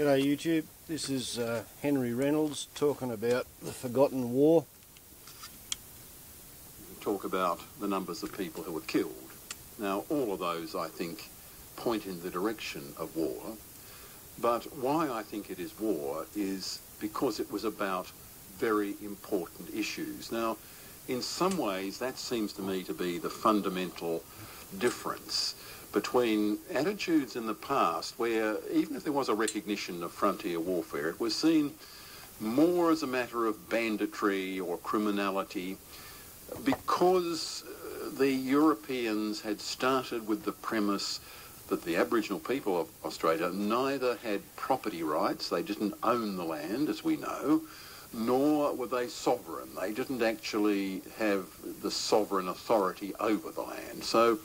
G'day YouTube, this is Henry Reynolds talking about the Forgotten War. Talk about the numbers of people who were killed. Now all of those I think point in the direction of war, but why I think it is war is because it was about very important issues. Now in some ways that seems to me to be the fundamental difference between attitudes in the past where even if there was a recognition of frontier warfare, it was seen more as a matter of banditry or criminality because the Europeans had started with the premise that the Aboriginal people of Australia neither had property rights, they didn't own the land as we know, nor were they sovereign. They didn't actually have the sovereign authority over the land. So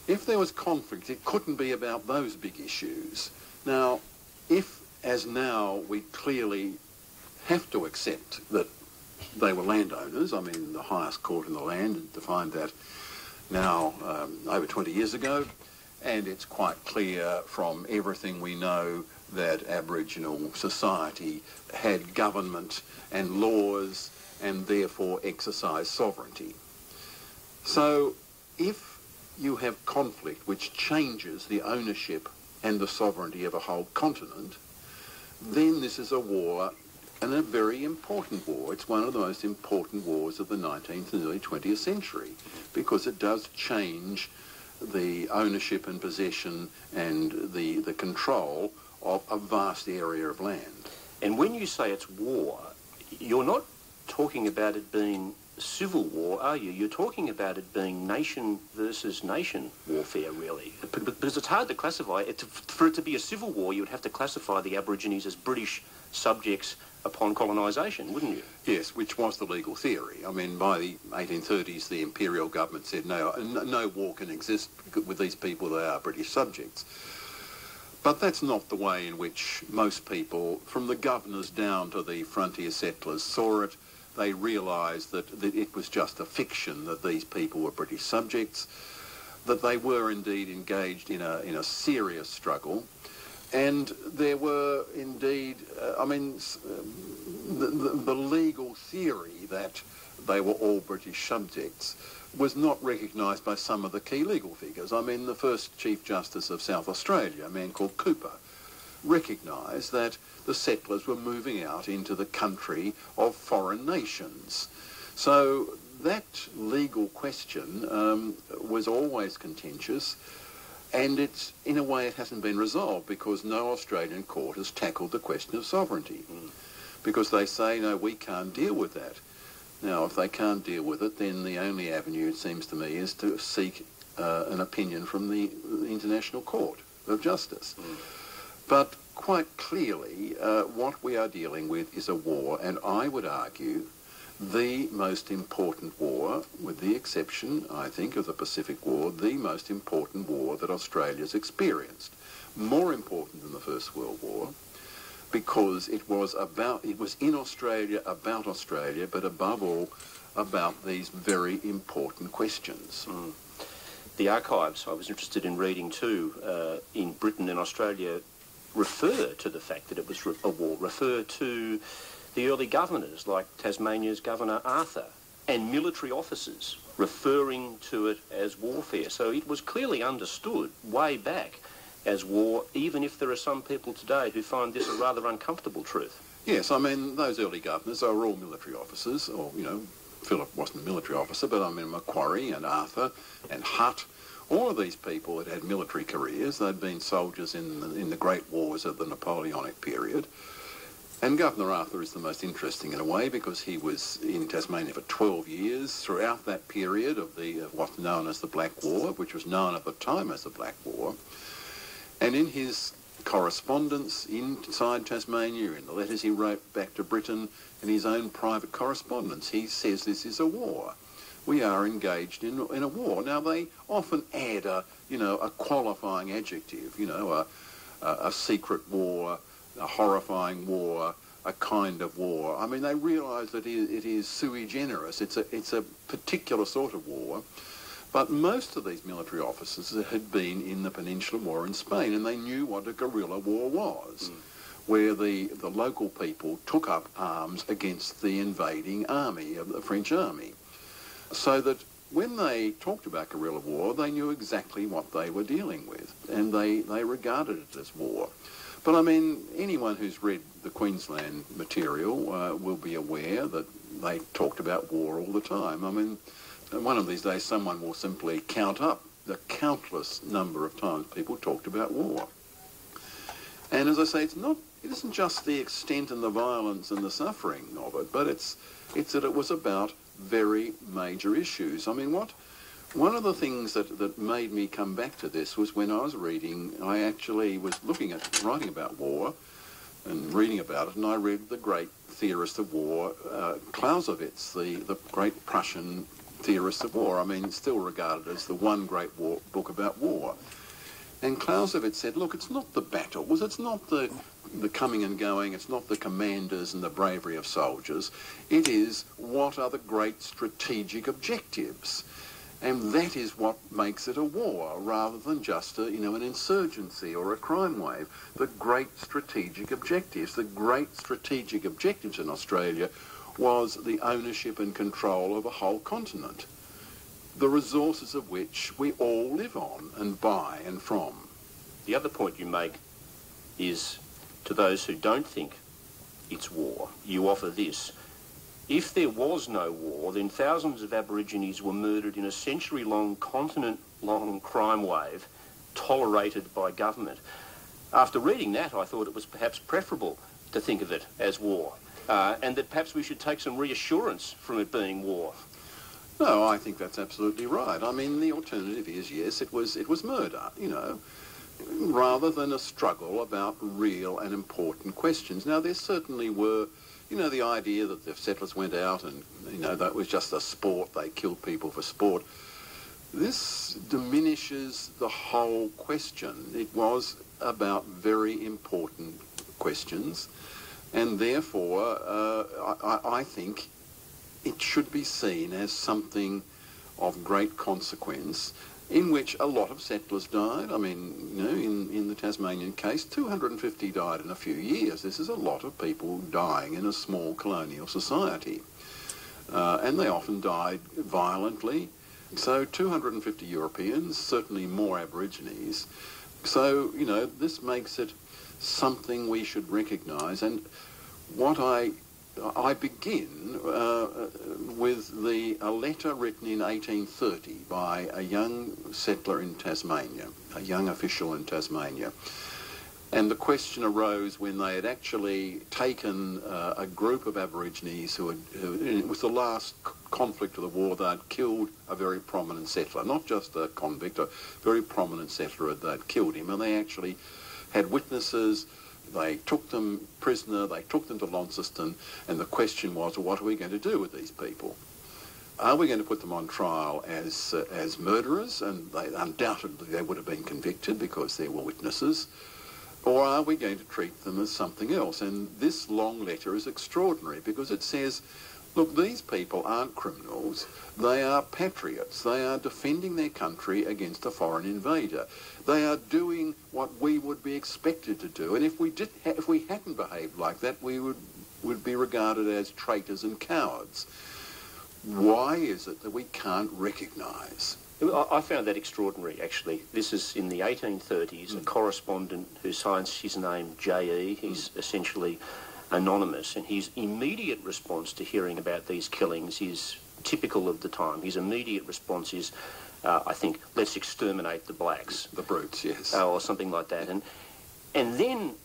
if there was conflict, it couldn't be about those big issues. Now, if, as now, we clearly have to accept that they were landowners, I mean, the highest court in the land defined that now over 20 years ago, and it's quite clear from everything we know that Aboriginal society had government and laws and therefore exercised sovereignty. So if you have conflict which changes the ownership and the sovereignty of a whole continent, then this is a war, and a very important war. It's one of the most important wars of the 19th and early 20th century because it does change the ownership and possession and the control of a vast area of land. And when you say it's war, you're not talking about it being civil war, are you? You're talking about it being nation versus nation warfare, really. Because it's hard to classify. For it to be a civil war, you would have to classify the Aborigines as British subjects upon colonisation, wouldn't you? Yes, which was the legal theory. I mean, by the 1830s, the imperial government said no war can exist with these people, they are British subjects. But that's not the way in which most people, from the governors down to the frontier settlers, saw it. They realised that it was just a fiction that these people were British subjects, that they were indeed engaged in a serious struggle, and there were indeed, the legal theory that they were all British subjects was not recognised by some of the key legal figures. I mean, the first Chief Justice of South Australia, a man called Cooper, recognised that the settlers were moving out into the country of foreign nations. So that legal question was always contentious, and it's, in a way, it hasn't been resolved because no Australian court has tackled the question of sovereignty. Because they say, no, we can't deal with that. Now, if they can't deal with it, then the only avenue, it seems to me, is to seek an opinion from the International Court of Justice. But quite clearly, what we are dealing with is a war, and I would argue the most important war, with the exception, I think, of the Pacific War, the most important war that Australia's experienced. More important than the First World War, because it was in Australia, about Australia, but above all, about these very important questions. The archives, I was interested in reading too, in Britain and Australia, refer to the fact that it was a war, refer to the early governors like Tasmania's Governor Arthur and military officers referring to it as warfare. So it was clearly understood way back as war, even if there are some people today who find this a rather uncomfortable truth. Yes, I mean, those early governors are all military officers, or, you know, Phillip wasn't a military officer, but I mean Macquarie and Arthur and Hutt. All of these people had military careers. They'd been soldiers in the great wars of the Napoleonic period. And Governor Arthur is the most interesting in a way because he was in Tasmania for 12 years throughout that period of what's known as the Black War, which was known at the time as the Black War. And in his correspondence inside Tasmania, in the letters he wrote back to Britain, in his own private correspondence, he says this is a war. We are engaged in a war. Now, they often add a qualifying adjective, a secret war, a horrifying war, a kind of war. I mean, they realise that it is sui generis. It's a particular sort of war. But most of these military officers had been in the Peninsular War in Spain, and they knew what a guerrilla war was. where the local people took up arms against the invading army, of the French army. So that when they talked about guerrilla war, they knew exactly what they were dealing with, and they regarded it as war. But I mean, anyone who's read the Queensland material will be aware that they talked about war all the time. I mean, one of these days someone will simply count up the countless number of times people talked about war. And as I say, it isn't just the extent and the violence and the suffering of it, but it's that it was about very major issues. I mean, one of the things that made me come back to this was when I was reading, I actually was looking at writing about war and reading about it, and I read the great theorist of war, Clausewitz, the great Prussian theorist of war. I mean, still regarded as the one great book about war. And Clausewitz said, look, it's not the battles, it's not the coming and going, it's not the commanders and the bravery of soldiers. It is what are the great strategic objectives. And that is what makes it a war, rather than just an insurgency or a crime wave. The great strategic objectives. The great strategic objectives in Australia was the ownership and control of a whole continent, the resources of which we all live on and buy and from. The other point you make is, to those who don't think it's war, you offer this. If there was no war, then thousands of Aborigines were murdered in a century-long, continent-long crime wave tolerated by government. After reading that, I thought it was perhaps preferable to think of it as war, and that perhaps we should take some reassurance from it being war. No, I think that's absolutely right. I mean, the alternative is, yes, it was murder, rather than a struggle about real and important questions. Now, there certainly were, the idea that the settlers went out and, that was just a sport, they killed people for sport. This diminishes the whole question. It was about very important questions, and therefore, I think it should be seen as something of great consequence, in which a lot of settlers died. I mean, in the Tasmanian case, 250 died in a few years. This is a lot of people dying in a small colonial society. And they often died violently. So 250 Europeans, certainly more Aborigines. So, this makes it something we should recognise. And what I begin with a letter written in 1830 by a young settler in Tasmania, a young official in Tasmania. And the question arose when they had actually taken a group of Aborigines it was the last conflict of the war, they'd killed a very prominent settler, not just a convict, a very prominent settler, they'd killed him, and they actually had witnesses. They took them prisoner, they took them to Launceston, and the question was, well, what are we going to do with these people? Are we going to put them on trial as murderers, and undoubtedly they would have been convicted because there were witnesses, or are we going to treat them as something else? And this long letter is extraordinary because it says, look, these people aren't criminals, they are patriots, they are defending their country against a foreign invader. They are doing what we would be expected to do, and if we hadn't behaved like that, we would be regarded as traitors and cowards. Why is it that we can't recognise? I found that extraordinary, actually. This is in the 1830s, a correspondent who signs his name J.E., he's essentially anonymous, and his immediate response to hearing about these killings is typical of the time. His immediate response is, I think, let's exterminate the blacks. The brutes, yes. Or something like that. And then,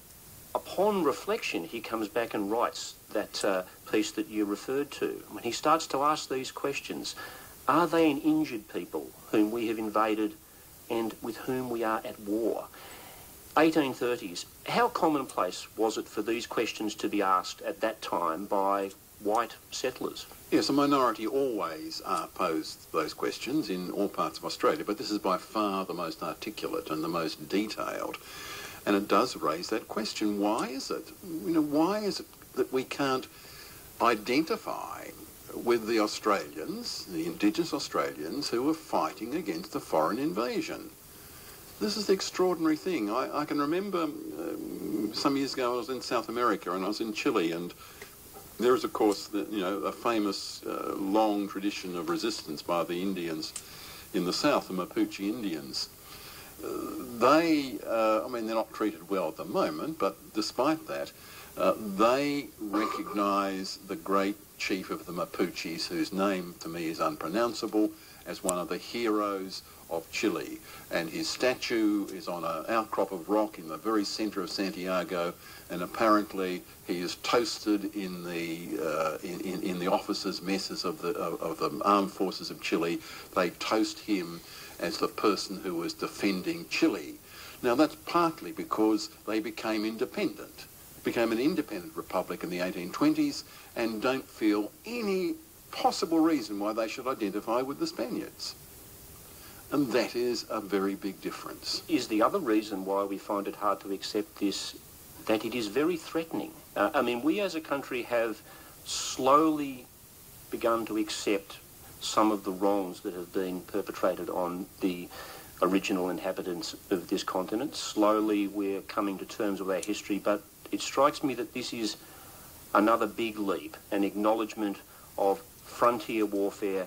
upon reflection, he comes back and writes that piece that you referred to. When he starts to ask these questions, are they an injured people whom we have invaded and with whom we are at war? 1830s, how commonplace was it for these questions to be asked at that time by white settlers? Yes, a minority always posed those questions in all parts of Australia, but this is by far the most articulate and the most detailed. And it does raise that question, why is it? Why is it that we can't identify with the Australians, the Indigenous Australians, who are fighting against a foreign invasion? This is the extraordinary thing. I can remember some years ago I was in South America and I was in Chile, and there is, of course, a famous long tradition of resistance by the Indians in the south, the Mapuche Indians. I mean, they're not treated well at the moment, but despite that, they recognise the great chief of the Mapuches, whose name to me is unpronounceable, as one of the heroes of Chile. And his statue is on an outcrop of rock in the very centre of Santiago, and apparently he is toasted in the officers' messes of the armed forces of Chile. They toast him as the person who was defending Chile. Now that's partly because they became independent, became an independent republic in the 1820s, and don't feel any possible reason why they should identify with the Spaniards. And that is a very big difference. Is the other reason why we find it hard to accept this that it is very threatening? I mean, we as a country have slowly begun to accept some of the wrongs that have been perpetrated on the original inhabitants of this continent. Slowly we're coming to terms with our history, but it strikes me that this is another big leap, an acknowledgement of frontier warfare,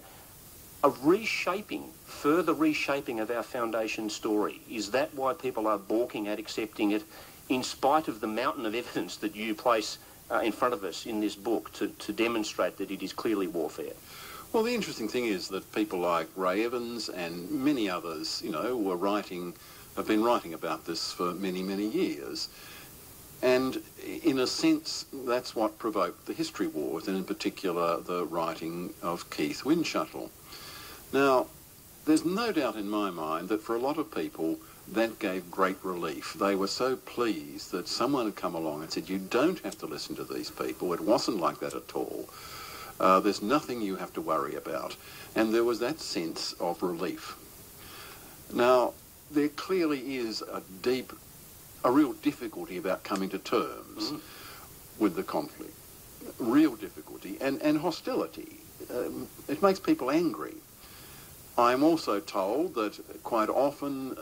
a reshaping, further reshaping of our foundation story. Is that why people are balking at accepting it, in spite of the mountain of evidence that you place in front of us in this book to demonstrate that it is clearly warfare? Well, the interesting thing is that people like Ray Evans and many others, have been writing about this for many, many years. And in a sense, that's what provoked the history wars, and in particular the writing of Keith Windschuttle. Now, there's no doubt in my mind that for a lot of people that gave great relief. They were so pleased that someone had come along and said, you don't have to listen to these people. It wasn't like that at all. There's nothing you have to worry about. And there was that sense of relief. Now, there clearly is a real difficulty about coming to terms with the conflict. Real difficulty and hostility. It makes people angry. I'm also told that quite often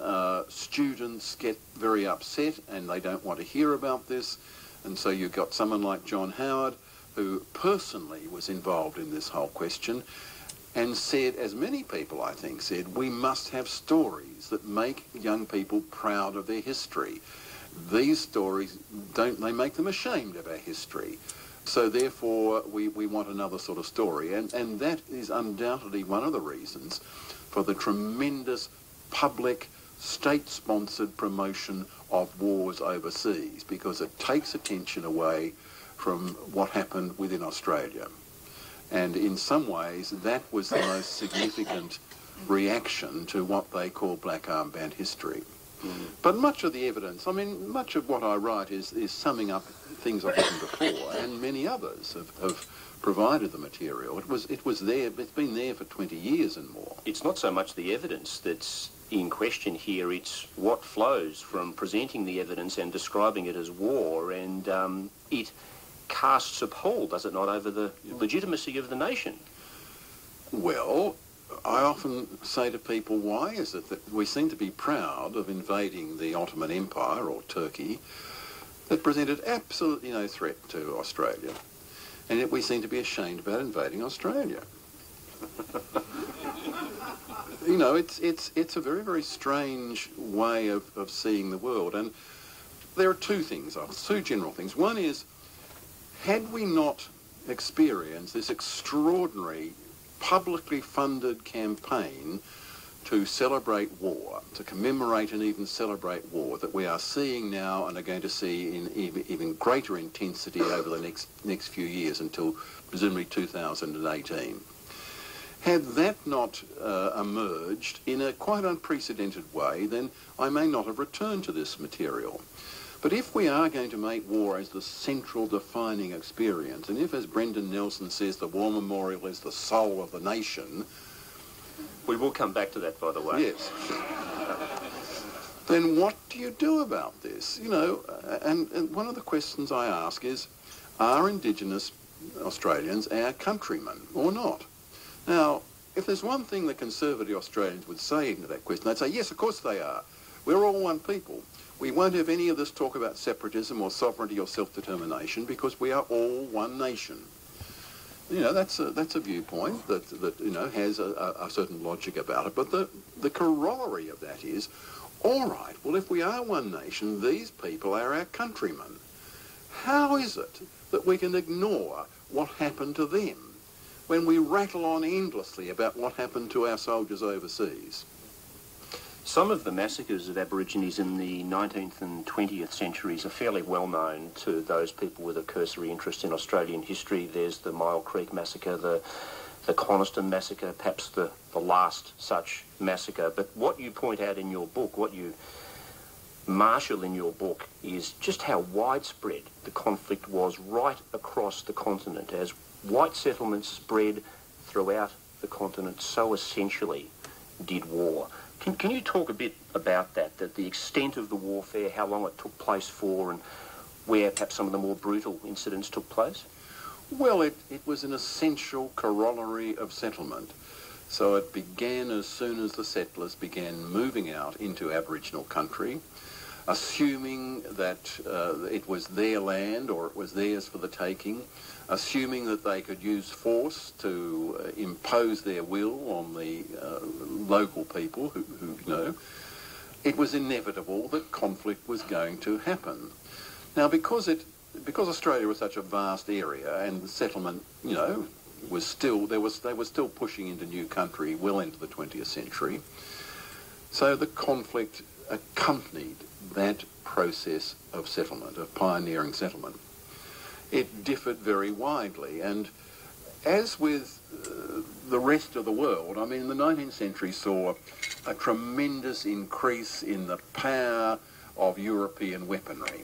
students get very upset and they don't want to hear about this. And so you've got someone like John Howard, who personally was involved in this whole question, and said, as many people I think said, we must have stories that make young people proud of their history. These stories, they make them ashamed of our history. So therefore, we want another sort of story. And that is undoubtedly one of the reasons for the tremendous public, state-sponsored promotion of wars overseas, because it takes attention away from what happened within Australia. And in some ways, that was the most significant reaction to what they call black armband history. But much of the evidence, much of what I write is summing up things I've written before, and many others have provided the material. It was there, it's been there for 20 years and more. It's not so much the evidence that's in question here, it's what flows from presenting the evidence and describing it as war, and it casts a pall, does it not, over the legitimacy of the nation? Well, I often say to people, why is it that we seem to be proud of invading the Ottoman Empire, or Turkey, that presented absolutely no threat to Australia, and yet we seem to be ashamed about invading Australia? It's a very, very strange way of seeing the world. And there are two general things. One is, had we not experienced this extraordinary publicly funded campaign to celebrate war, to commemorate and even celebrate war, that we are seeing now and are going to see in even greater intensity over the next few years until presumably 2018. Had that not emerged in a quite unprecedented way, then I may not have returned to this material. But if we are going to make war as the central defining experience, and if, as Brendan Nelson says, the War Memorial is the soul of the nation... We will come back to that, by the way. Yes. Then what do you do about this? And one of the questions I ask is, are Indigenous Australians our countrymen or not? Now, if there's one thing the conservative Australians would say into that question, they'd say, yes, of course they are. We're all one people. We won't have any of this talk about separatism or sovereignty or self-determination because we are all one nation. You know, that's a viewpoint that you know, has a certain logic about it. But the corollary of that is, all right, well, if we are one nation, these people are our countrymen. How is it that we can ignore what happened to them when we rattle on endlessly about what happened to our soldiers overseas? Some of the massacres of Aborigines in the 19th and 20th centuries are fairly well known to those people with a cursory interest in Australian history. There's the Mile Creek Massacre, the Coniston Massacre, perhaps the last such massacre. But what you point out in your book, what you marshal in your book, is just how widespread the conflict was right across the continent. As white settlements spread throughout the continent, so essentially did war. Can you talk a bit about that the extent of the warfare, how long it took place for, and where perhaps some of the more brutal incidents took place? Well, it was an essential corollary of settlement. So it began as soon as the settlers began moving out into Aboriginal country, assuming that it was their land or it was theirs for the taking, assuming that they could use force to impose their will on the local people who, you know, it was inevitable that conflict was going to happen. Now, because Australia was such a vast area and the settlement, you know, was still, they were still pushing into new country well into the 20th century, so the conflict accompanied that process of settlement, of pioneering settlement. It differed very widely, and as with the rest of the world, I mean, the 19th century saw a tremendous increase in the power of European weaponry.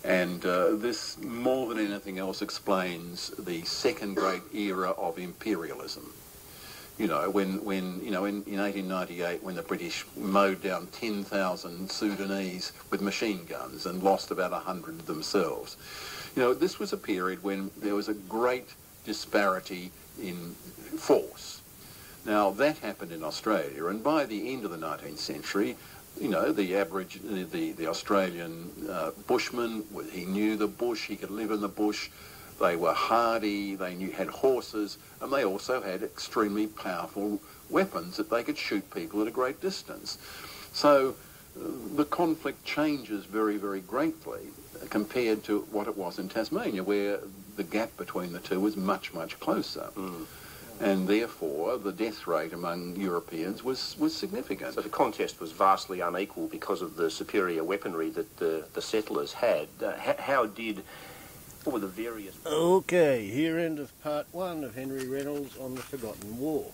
And this, more than anything else, explains the second great era of imperialism. You know, when you know, in 1898, when the British mowed down 10,000 Sudanese with machine guns and lost about 100 themselves. You know, this was a period when there was a great disparity in force. Now, that happened in Australia, and by the end of the 19th century, you know, the Australian bushman, he knew the bush, he could live in the bush, they were hardy, they had horses, and they also had extremely powerful weapons that they could shoot people at a great distance. So the conflict changes very, very greatly compared to what it was in Tasmania, where the gap between the two was much, much closer. And therefore the death rate among Europeans was significant. So the contest was vastly unequal because of the superior weaponry that the settlers had. What were the various... Okay, here end of part 1 of Henry Reynolds on the Forgotten War.